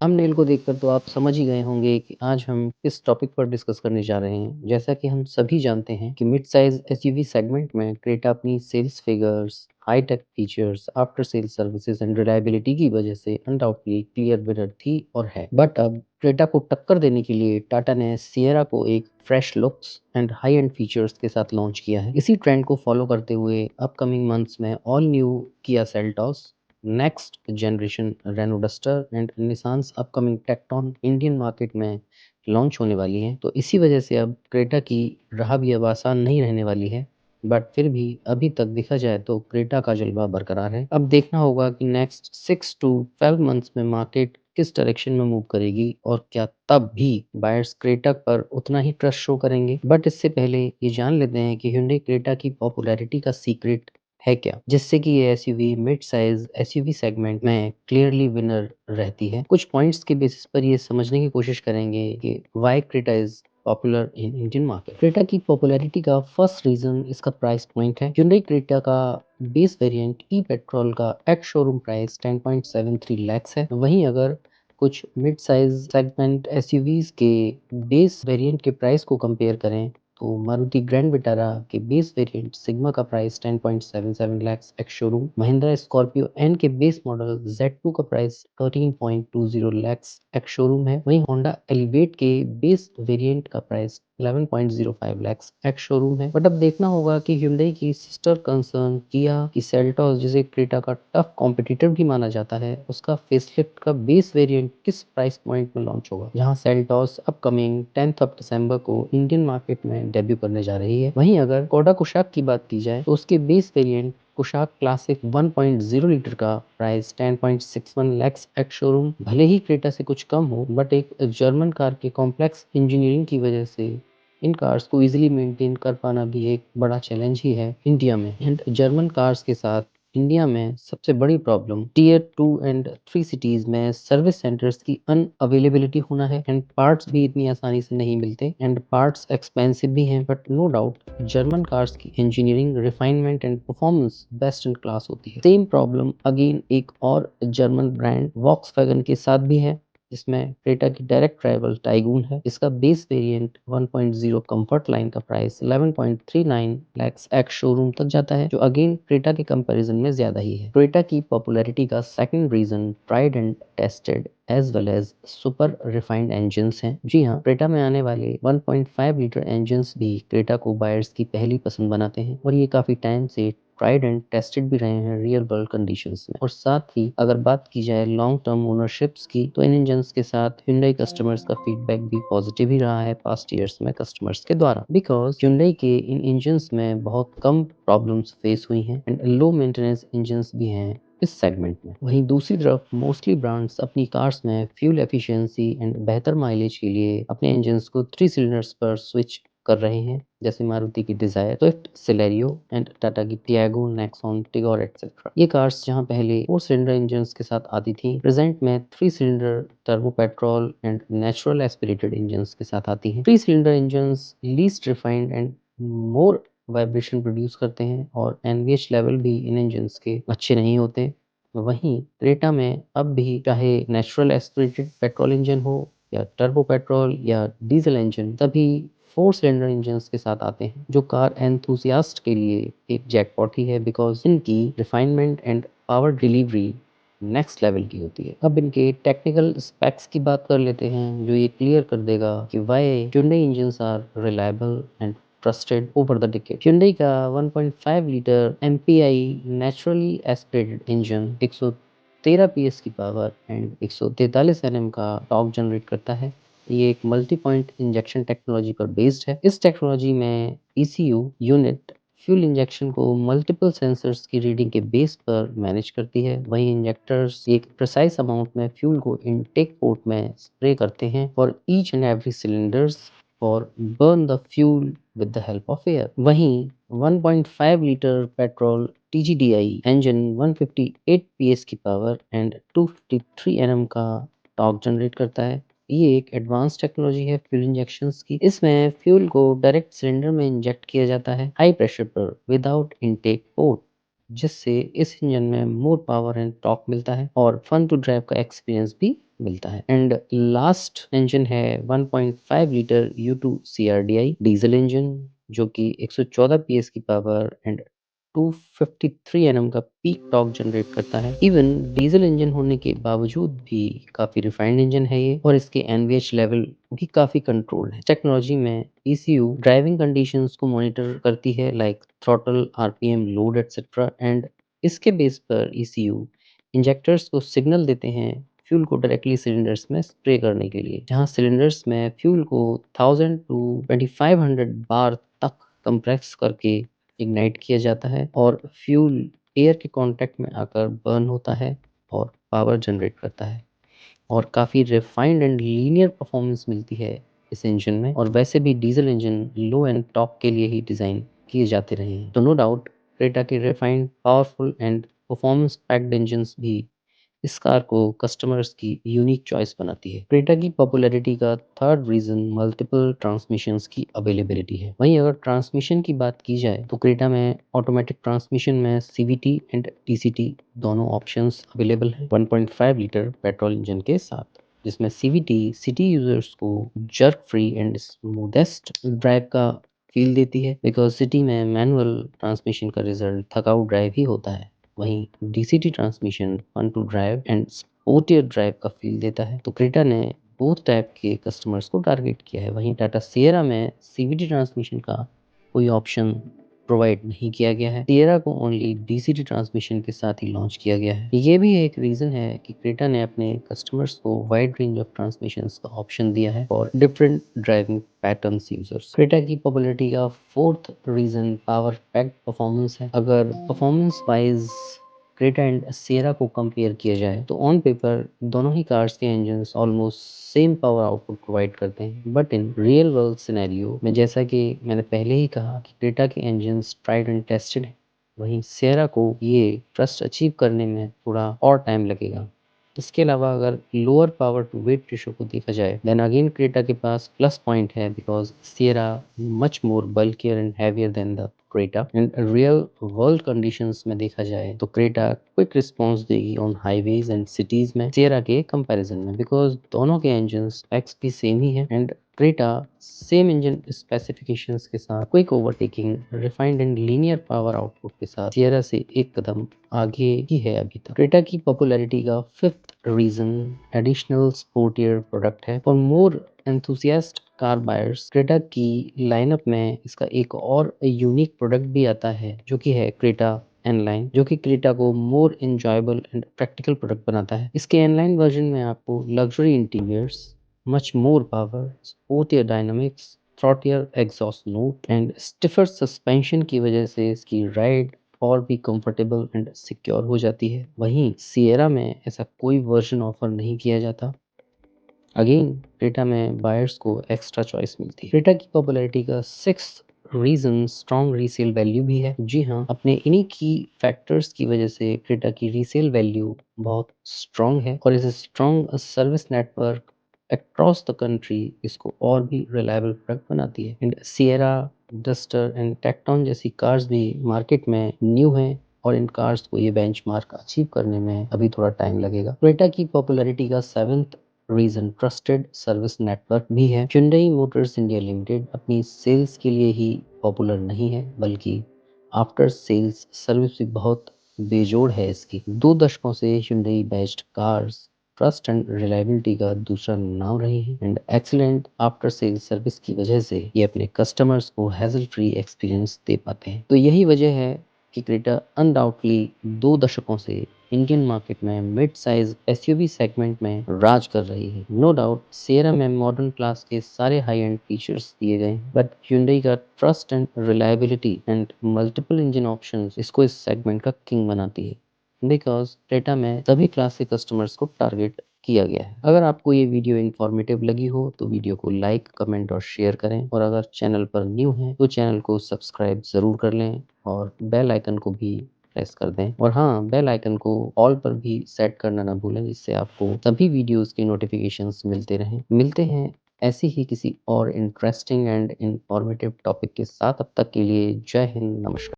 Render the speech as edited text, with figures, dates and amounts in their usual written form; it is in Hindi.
थंबनेल को देखकर तो आप समझ ही गए होंगे कि आज हम किस टॉपिक पर डिस्कस करने जा रहे हैं। जैसा कि हम सभी जानते हैं कि मिड साइज एसयूवी सेगमेंट में क्रेटा अपनी sales figures, high tech features, after sales services and reliability की वजह से अनडाउटली क्लियर विनर थी और है। बट अब क्रेटा को टक्कर देने के लिए टाटा ने सिएरा को एक fresh looks and high and features के साथ लॉन्च किया है। इसी ट्रेंड को फॉलो करते हुए अपकमिंग मंथ्स में all new Kia Seltos, next generation Renault Duster and Nissan's upcoming Tekton Indian market में लॉन्च होने वाली है। तो इसी वजह से अब क्रेटा की राह भी अब आसान नहीं रहने वाली है। बट फिर भी अभी तक देखा जाए तो क्रेटा का जलवा बरकरार है। अब देखना होगा कि नेक्स्ट 6 to 12 मंथ्स में मार्केट किस डायरेक्शन में मूव करेगी और क्या तब भी बायर्स क्रेटा पर उतना ही ट्रस्ट शो करेंगे। बट इससे पहले ये जान लेते हैं कि hyundai क्रेटा की पॉपुलैरिटी का सीक्रेट है क्या, जिससे कि ये SUV mid size SUV segment में क्लियरली विनर रहती है। कुछ पॉइंट्स के बेसिस पर ये समझने की कोशिश करेंगे कि why Creta is popular in Indian market. Creta की पॉपुलैरिटी का फर्स्ट रीजन इसका प्राइस पॉइंट है। Hyundai क्रेटा का बेस वेरिएंट ई पेट्रोल का एक्स शोरूम प्राइस 10.73 lakhs है। वहीं अगर कुछ मिड साइज सेगमेंट एसयूवीज के बेस वेरिएंट के प्राइस को कंपेयर करें तो मारुति ग्रैंड विटारा के बेस वेरिएंट सिग्मा का price 10.77 lakhs ex showroom, Mahindra Scorpio N के बेस मॉडल Z2 का प्राइस 13.20 lakhs एक्स शोरूम है। वहीं होंडा एलिवेट के बेस वेरिएंट का प्राइस 11.05 lakhs एक्स शोरूम है। बट अब देखना होगा कि Hyundai की सिस्टर कंसर्न किया की सेल्टॉस, जिसे क्रेटा का टफ कॉम्पिटिटर भी माना जाता है, उसका फेसलिफ्ट का बेस वेरिएंट किस प्राइस पॉइंट में लॉन्च होगा, जहां Seltos upcoming 10th of December को इंडियन मार्केट में डेब्यू करने जा रही है। वहीं अगर कोडा कुशाक की बात की जाए तो उसके base variant Kushaq classic 1.0 litre का प्राइस 10.61 lakhs एक्स शोरूम भले ही क्रेटा से कुछ कम हो, बट एक जर्मन कार के कॉम्प्लेक्स इंजीनियरिंग की वजह से इन कार्स को इजीली मेंटेन कर पाना भी एक बड़ा चैलेंज ही है इंडिया में। एंड जर्मन कार्स के साथ इंडिया में सबसे बड़ी प्रॉब्लम टीयर 2 एंड 3 सिटीज में सर्विस सेंटर्स की अनअवेलेबिलिटी होना है। एंड पार्ट्स भी इतनी आसानी से नहीं मिलते एंड पार्ट्स एक्सपेंसिव भी हैं। But no doubt German cars की engineering, refinement and performance best in class होती है। सेम प्रॉब्लम अगेन एक और जर्मन ब्रांड वॉक्सवैगन के साथ भी है, जिसमें क्रेटा की डायरेक्ट राइवल टाइगून है। इसका बेस वेरिएंट 1.0 कंफर्ट लाइन का प्राइस 11.39 lakhs एक्स शोरूम तक जाता है, जो अगेन क्रेटा के कंपैरिजन में ज्यादा ही है। क्रेटा की पॉपुलैरिटी का second reason tried and tested as well as super refined engines हैं। जी हाँ, क्रेटा में आने वाले 1.5 लीटर इंजन्स भी क्रेटा को बायर्स की पहली पसंद बनाते हैं और ये काफी टाइम से ट्राइड एंड टेस्टेड भी रहे हैं रियल वर्ल्ड कंडीशंस में। और साथ ही अगर बात की जाए लॉन्ग टर्म ओनरशिप्स की, तो इन इंजन्स के साथ Hyundai कस्टमर्स का फीडबैक भी पॉजिटिव ही रहा है पास्ट ईयर्स में कस्टमर्स के द्वारा, बिकॉज Hyundai के इन इंजन्स में बहुत कम प्रॉब्लम्स फेस हुई हैं एंड लो मेंटेनेंस इंजन्स भी हैं इस सेगमेंट में। वहीं दूसरी तरफ मोस्टली ब्रांड्स अपनी कार्स में फ्यूल एफिशिएंसी एंड बेहतर माइलेज के लिए अपने इंजन्स को 3 सिलेंडर्स पर स्विच कर रहे हैं, जैसे मारुति की Dzire, Swift, Celerio and Tata की टियागो, नेक्सॉन, टिगोर एक्सेट्रा। ये कार्स जहां पहले 4 सिलेंडर इंजन्स के साथ आती थी, प्रेजेंट में 3 cylinder turbo petrol and natural aspirated engines के साथ आती हैं। 3 cylinder engines least refined and more vibration produce करते हैं और एनवीएच लेवल भी इन इंजन्स के अच्छे नहीं होते। वहीं क्रेटा में अब भी चाहे नेचुरल एस्पिरेटेड पेट्रोल इंजन हो या टर्बो पेट्रोल या डीजल इंजन, तभी 4 सिलेंडर इंजन्स के साथ आते हैं, जो कार एंथुसियास्ट के लिए एक जैकपॉट ही है, बिकॉज इनकी refinement and power delivery next level की होती है। अब इनके टेक्निकल स्पेक्स की बात कर लेते हैं, जो ये क्लियर कर देगा कि why Hyundai engines are reliable and trusted over the decade. Hyundai का 1.5 लीटर MPI naturally aspirated engine 113 PS की पावर एंड 143 Nm का टॉर्क जनरेट करता है। ये एक मल्टी पॉइंट इंजेक्शन टेक्नोलॉजी पर बेस्ड है। इस टेक्नोलॉजी में ECU यूनिट फ्यूल इंजेक्शन को मल्टीपल सेंसर्स की रीडिंग के बेस पर मैनेज करती है। वहीं इंजेक्टर्स एक प्रिसाइज अमाउंट में फ्यूल को इनटेक पोर्ट में स्प्रे करते हैं for each and every cylinders और burn the fuel with the help of air. वहीं 1.5 litre petrol TGDI engine 158 PS की पावर एंड 253 Nm का टॉर्क जनरेट करता है। ये एक एडवांस टेक्नोलॉजी है फ्यूल इंजेक्शंस की। इसमें फ्यूल को डायरेक्ट सिलेंडर में इंजेक्ट किया जाता है हाई प्रेशर पर विदाउट इनटेक पोर्ट, जिससे इस इंजन में मोर पावर एंड टॉर्क मिलता है और फन टू ड्राइव का एक्सपीरियंस भी मिलता है। एंड लास्ट इंजन है 1.5 litre U2 CRDI diesel engine, जो कि 114 PS की पावर एंड 253 Nm का पीक टॉर्क जनरेट करता है। इवन डीजल इंजन होने के बावजूद भी काफी रिफाइंड इंजन है ये, और इसके NVH लेवल भी काफी कंट्रोल्ड है। टेक्नोलॉजी में ECU ड्राइविंग कंडीशंस को मॉनिटर करती है, like throttle, RPM, load etcetera, and इसके बेस पर ECU इंजेक्टर्स को सिग्नल देते हैं फ्यूल को डायरेक्टली सिलेंडर्स में स्प्रे करने के लिए, जहां सिलेंडर्स में फ्यूल को 1000 टू 2500 बार तक कंप्रेस करके इग्नाइट किया जाता है, और फ्यूल एयर के कांटेक्ट में आकर बर्न होता है और पावर जनरेट करता है, और काफ़ी रिफाइंड एंड लीनियर परफॉर्मेंस मिलती है इस इंजन में। और वैसे भी diesel engine low and top के लिए ही डिज़ाइन किए जाते रहे हैं, तो नो डाउट क्रेटा के refined, powerful and performance packed engines भी इस कार को कस्टमर्स की यूनिक चॉइस बनाती है। क्रेटा की पॉपुलैरिटी का थर्ड रीजन मल्टीपल ट्रांसमिशंस की अवेलेबिलिटी है। वहीं अगर ट्रांसमिशन की बात की जाए तो क्रेटा में ऑटोमेटिक ट्रांसमिशन में CVT एंड TCT दोनों ऑप्शंस अवेलेबल हैं 1.5 लीटर पेट्रोल इंजन के साथ, जिसमें CVT सिटी यूजर्स को jerk free and smoothest drive का फील देती है, बिकॉज सिटी में मैनुअल ट्रांसमिशन का रिजल्ट थकाऊ ड्राइव ही होता है। वहीं DCT transmission fun to drive and sportier drive का फील देता है। तो क्रेटा ने बोथ टाइप के कस्टमर्स को टारगेट किया है। वहीं टाटा सिएरा में CVT ट्रांसमिशन का कोई ऑप्शन प्रोवाइड नहीं किया गया है। सिएरा को ओनली DCT ट्रांसमिशन के साथ ही लॉन्च किया गया है। ये भी एक रीजन है कि क्रेटा ने अपने कस्टमर्स को वाइड रेंज ऑफ ट्रांसमिशंस का ऑप्शन दिया है और different driving patterns users. Creta की पॉपुलैरिटी का fourth reason power packed performance है। अगर performance wise Creta and Sierra को कंपेयर किया जाए तो ऑन पेपर दोनों ही कार्स के engines almost same power output provide करते हैं, but in real world scenario में, जैसा कि मैंने पहले ही कहा कि क्रेटा के इंजन्स ट्राइड एंड टेस्टेड हैं, वहीं सिएरा को ये ट्रस्ट अचीव करने में थोड़ा और टाइम लगेगा। इसके अलावा अगर lower power to weight ratio को देखा जाए, देन अगेन क्रेटा के पास प्लस पॉइंट है, because Sierra much more bulkier and heavier than the Creta. And real world conditions में देखा जाए तो क्रेटा क्विक रिस्पॉन्स देगी ऑन हाईवेज एंड सिटीज में सिएरा के कंपैरिजन में, बिकॉज दोनों के इंजन स्पेक्स भी सेम ही है, and Creta same engine specifications के साथ quick overtaking, refined and linear power output के साथ सिएरा से एक कदम आगे ही है अभी तक। क्रेटा की पॉपुलैरिटी का fifth reason additional sportier product है। For more enthusiast car buyers, Creta की लाइनअप में इसका एक और यूनिक प्रोडक्ट भी आता है, जो कि है क्रेटा एनलाइन, जो कि क्रेटा को मोर इंजॉयबल एंड प्रैक्टिकल प्रोडक्ट बनाता है। इसके एनलाइन वर्जन में आपको luxury interiors, much more power, sportier dynamics, throatier exhaust note and stiffer suspension की वजह से इसकी राइड और भी कंफर्टेबल एंड सिक्योर हो जाती है। वहीं सिएरा में ऐसा कोई वर्जन ऑफर नहीं किया जाता। अगेन क्रेटा में बायर्स को एक्स्ट्रा चॉइस मिलती है। क्रेटा की पॉपुलैरिटी का sixth reason strong resale value भी है। जी हाँ, अपने इन्हीं की फैक्टर्स की वजह से क्रेटा की रीसेल वैल्यू बहुत स्ट्रॉन्ग है, और इस strong service network across the country इसको और भी रिलायबल प्रोडक्ट बनाती है। एंड सिएरा, डस्टर एंड टेक्टॉन जैसी कार्स भी मार्केट में न्यू हैं, और इन कार्स को ये बेंचमार्क अचीव करने में अभी थोड़ा टाइम लगेगा। क्रेटा की पॉपुलैरिटी का seventh reason trusted service network भी है। Hyundai मोटर्स इंडिया लिमिटेड अपनी सेल्स के लिए ही पॉपुलर नहीं है, बल्कि आफ्टर सेल्स सर्विस भी बहुत बेजोड़ है इसकी। 2 दशकों से Hyundai based cars trust and reliability का दूसरा नाम रही है, and excellent after sales service की वजह से ये अपने कस्टमर्स को हैसल फ्री एक्सपीरियंस दे पाते हैं। तो यही वजह है कि क्रेटा अनडाउटली 2 दशकों से इंडियन मार्केट में मिड साइज SUV सेगमेंट में राज कर रही है। नो डाउट सिएरा में मॉडर्न क्लास के सारे हाई एंड फीचर्स दिए गए हैं, बट Hyundai का trust and reliability and multiple engine options इसको इस सेगमेंट का किंग बनाती है, बिकॉज क्रेटा में सभी क्लास के कस्टमर्स को टारगेट किया गया है। अगर आपको ये वीडियो इन्फॉर्मेटिव लगी हो तो वीडियो को लाइक, कमेंट और शेयर करें, और अगर चैनल पर न्यू हैं तो चैनल को सब्सक्राइब ज़रूर कर लें और बेल आइकन को भी प्रेस कर दें। और हाँ, बेल आइकन को ऑल पर भी सेट करना ना भूलें, जिससे आपको सभी वीडियोस की नोटिफिकेशंस मिलते रहें। मिलते हैं ऐसी ही किसी और इंटरेस्टिंग एंड इंफॉर्मेटिव टॉपिक के साथ। अब तक के लिए जय हिंद, नमस्कार।